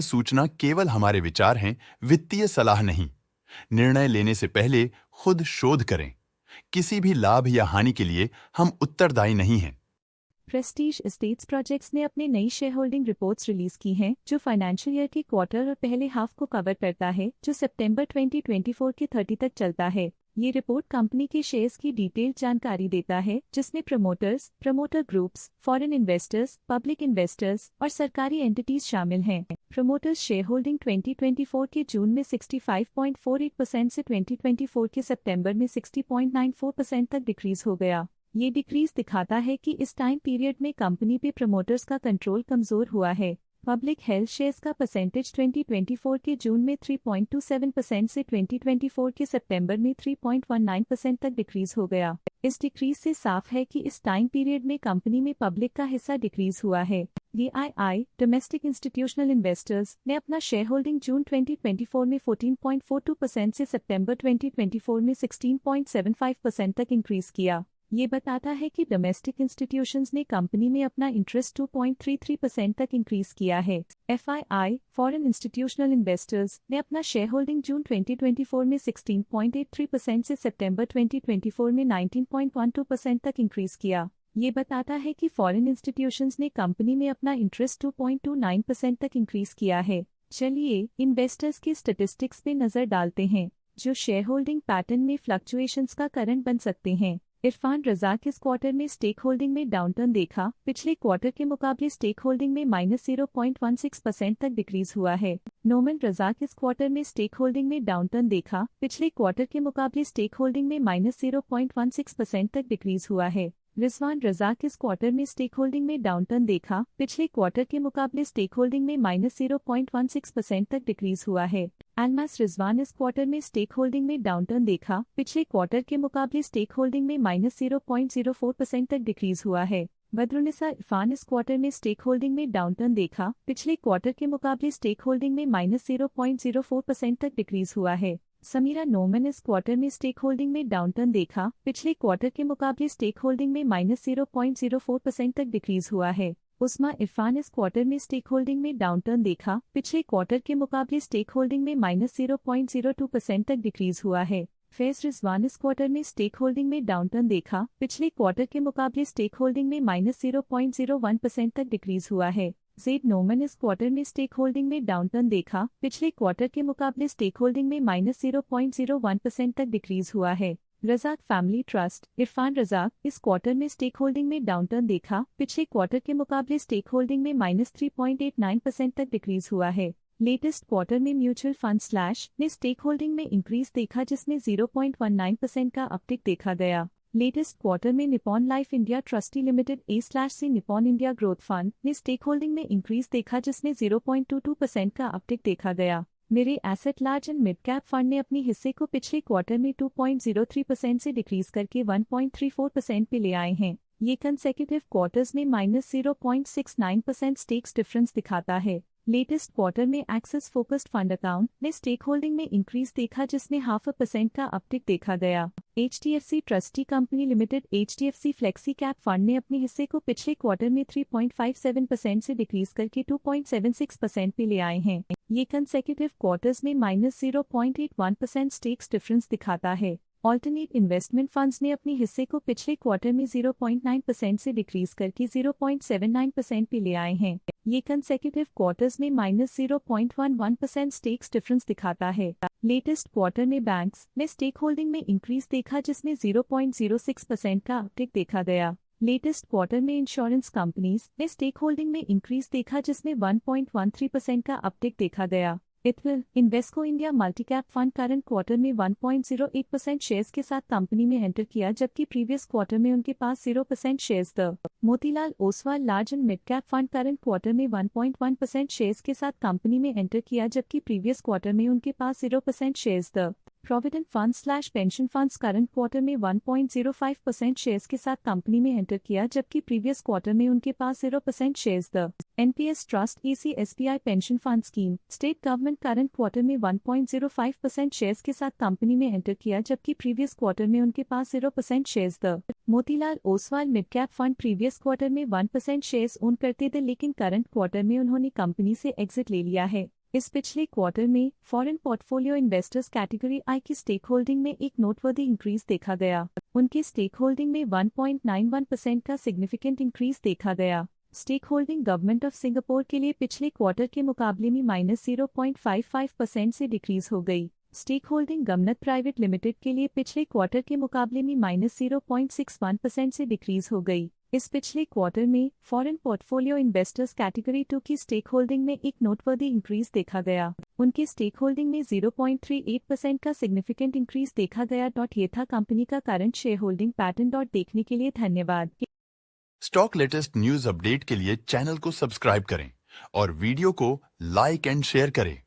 सूचना केवल हमारे विचार हैं, वित्तीय सलाह नहीं। निर्णय लेने से पहले खुद शोध करें। किसी भी लाभ या हानि के लिए हम उत्तरदायी नहीं हैं। प्रेस्टीज एस्टेट्स प्रोजेक्ट्स ने अपने नई शेयर होल्डिंग रिपोर्ट्स रिलीज की हैं, जो फाइनेंशियल ईयर के क्वार्टर और पहले हाफ को कवर करता है, जो सितंबर 2024 के 30 तक चलता है। ये रिपोर्ट कंपनी के शेयर्स की डिटेल्ड जानकारी देता है, जिसमें promoters, promoter groups, foreign investors, public investors और सरकारी एंटिटीज शामिल हैं। प्रमोटर्स शेयर होल्डिंग 2024 के जून में 65.48% से 2024 के सितंबर में 60.94% तक डिक्रीज हो गया। ये डिक्रीज दिखाता है कि इस टाइम पीरियड में कंपनी पे प्रमोटर्स का कंट्रोल कमजोर हुआ है। पब्लिक हेल्थ शेयर्स का परसेंटेज 2024 के जून में 3.27% से 2024 के सितंबर में 3.19% तक डिक्रीज हो गया। इस डिक्रीज से साफ है कि इस टाइम पीरियड में कंपनी में पब्लिक का हिस्सा डिक्रीज हुआ है। DII डोमेस्टिक इंस्टीट्यूशनल इन्वेस्टर्स ने अपना शेयर होल्डिंग जून 2024 में 14.42% से सितंबर 2024 में 16.75% तक इंक्रीज किया। ये बताता है कि डोमेस्टिक इंस्टीट्यूशंस ने कंपनी में अपना इंटरेस्ट 2.33% तक इंक्रीज किया है। FII फॉरेन इंस्टीट्यूशनल इन्वेस्टर्स ने अपना शेयर होल्डिंग जून 2024 में 16.83% से सितंबर 2024 में 19.12% तक इंक्रीज किया। ये बताता है कि फॉरेन इंस्टीट्यूशंस ने कंपनी में अपना इंटरेस्ट 2.29% तक इंक्रीज किया है। चलिए इन्वेस्टर्स के स्टैटिस्टिक्स पे नजर डालते हैं, जो शेयर होल्डिंग पैटर्न में फ्लक्चुएशंस का कारण बन सकते हैं। इरफान रज़ाक इस क्वार्टर में स्टेक होल्डिंग में डाउनटर्न देखा। पिछले क्वार्टर के मुकाबले स्टेक होल्डिंग में -0.16% तक डिक्रीज हुआ है। नोमन रज़ाक इस क्वार्टर में स्टेक होल्डिंग में डाउनटर्न देखा। पिछले क्वार्टर के मुकाबले स्टेक होल्डिंग में -0.16% तक डिक्रीज हुआ है। रिजवान रज़ाक इस क्वार्टर में स्टेक होल्डिंग में डाउनटर्न देखा। पिछले क्वार्टर के मुकाबले स्टेक होल्डिंग में -0.16% तक डिक्रीज हुआ है। एलमास रिजवान इस क्वार्टर में स्टेक होल्डिंग में डाउनटर्न देखा। पिछले क्वार्टर के मुकाबले स्टेक होल्डिंग में -0.04% तक डिक्रीज हुआ है। बदरुन्निसा इरफान इस क्वार्टर में स्टेक होल्डिंग में डाउनटर्न देखा। पिछले क्वार्टर के मुकाबले स्टेक होल्डिंग में -0.04% तक डिक्रीज हुआ है। समीरा नोमन इस क्वार्टर में स्टेक होल्डिंग में डाउनटर्न देखा। पिछले क्वार्टर के मुकाबले स्टेक होल्डिंग में -0.04% तक डिक्रीज हुआ है। उस्मा इरफान इस क्वार्टर में स्टेक होल्डिंग में डाउनटर्न देखा। पिछले क्वार्टर के मुकाबले स्टेक होल्डिंग में -0.02% तक डिक्रीज हुआ है। फैज रिजवान इस क्वार्टर में स्टेक होल्डिंग में डाउनटर्न देखा। पिछले क्वार्टर के मुकाबले स्टेक होल्डिंग में -0.01% तक डिक्रीज हुआ है। ज़ेड नोमन इस क्वार्टर में स्टेक होल्डिंग में डाउनटर्न देखा। पिछले क्वार्टर के मुकाबले स्टेक होल्डिंग में -0.01% तक डिक्रीज हुआ है। रज़ाक फैमिली ट्रस्ट इरफान रज़ाक इस क्वार्टर में स्टेक होल्डिंग में डाउनटर्न देखा। पिछले क्वार्टर के मुकाबले स्टेक होल्डिंग में -3.89% तक डिक्रीज हुआ है। लेटेस्ट क्वार्टर में म्यूचुअल फंड स्लैश ने स्टेक होल्डिंग में इंक्रीज देखा, जिसमें 0.19% का अपटिक देखा गया। लेटेस्ट क्वार्टर में Nippon life India trustee limited A/C Nippon India growth fund ने स्टेक होल्डिंग में इंक्रीज देखा, जिसमें 0.22% का अपटिक देखा गया। मेरे asset large and mid cap fund ने अपने हिस्से को पिछले क्वार्टर में 2.03% से डिक्रीज करके 1.34% पे ले आए हैं। ये कंसेक्यूटिव क्वार्टर्स में -0.69% स्टेक्स डिफरेंस दिखाता है। लेटेस्ट क्वार्टर में एक्सिस फोकस्ड फंड अकाउंट ने स्टेक होल्डिंग में इंक्रीज देखा, जिसमें 0.5% का अपटिक देखा गया। HDFC trustee company limited HDFC flexi cap fund ने अपने हिस्से को पिछले क्वार्टर में 3.57% से डिक्रीज करके 2.76% पे ले आए हैं। ये कंसेक्यूटिव क्वार्टर्स में -0.81% स्टेक्स डिफरेंस दिखाता है। ऑल्टरनेट इन्वेस्टमेंट फंड्स ने अपने हिस्से को पिछले क्वार्टर में 0.9% से डिक्रीज करके 0.79% पे ले आए हैं। ये कंसेक्यूटिव क्वार्टर्स में -0.11% स्टेक्स डिफरेंस दिखाता है। लेटेस्ट क्वार्टर में बैंक्स ने स्टेक होल्डिंग में इंक्रीज देखा, जिसमें 0.06% का अपटिक देखा गया। लेटेस्ट क्वार्टर में इंश्योरेंस कंपनीज ने स्टेक होल्डिंग में इंक्रीज देखा, जिसमें 1.13% का अपटिक देखा गया। Invesco India multicap fund current quarter में 1.08% शेयर्स के साथ कंपनी में एंटर किया, जबकि प्रीवियस क्वार्टर में उनके पास 0% शेयर्स थे। Motilal Oswal large and mid cap fund current quarter में 1.1% शेयर्स के साथ कंपनी में एंटर किया, जबकि प्रीवियस क्वार्टर में उनके पास 0% शेयर्स थे। Provident fund pension funds current quarter में 1.05% शेयर्स के साथ कंपनी में एंटर किया, जबकि प्रीवियस क्वार्टर में उनके पास 0% shares the NPS trust AC SBI pension fund scheme state government current quarter में 1.05% शेयर्स के साथ कंपनी में एंटर किया, जबकि प्रीवियस क्वार्टर में उनके पास 0% shares the Motilal Oswal mid cap fund previous quarter में 1% शेयर्स ओन करते थे, लेकिन करंट क्वार्टर में उन्होंने कंपनी से एग्जिट ले लिया है। इस पिछले क्वार्टर में फॉरेन पोर्टफोलियो इन्वेस्टर्स कैटेगरी आई की स्टेक होल्डिंग में एक नोटवर्दी इंक्रीज देखा गया। उनके स्टेक होल्डिंग में 1.91% का सिग्निफिकेंट इंक्रीज देखा गया। Stake holding government of Singapore के लिए पिछले क्वार्टर के मुकाबले में -0.55% से डिक्रीज हो गई। स्टेक होल्डिंग गमनत प्राइवेट लिमिटेड के लिए पिछले क्वार्टर के मुकाबले में -0.61% से डिक्रीज हो गई। इस पिछले क्वार्टर में फॉरेन पोर्टफोलियो इन्वेस्टर्स कैटेगरी 2 की स्टेक होल्डिंग में एक नोटवर्दी इंक्रीज देखा गया। उनकी स्टेक होल्डिंग में 0.38% का सिग्निफिकेंट इंक्रीज देखा गया। ये था कंपनी का करंट शेयर होल्डिंग पैटर्न। देखने के लिए धन्यवाद। स्टॉक लेटेस्ट न्यूज अपडेट के लिए चैनल को सब्सक्राइब करें और वीडियो को लाइक एंड शेयर करें।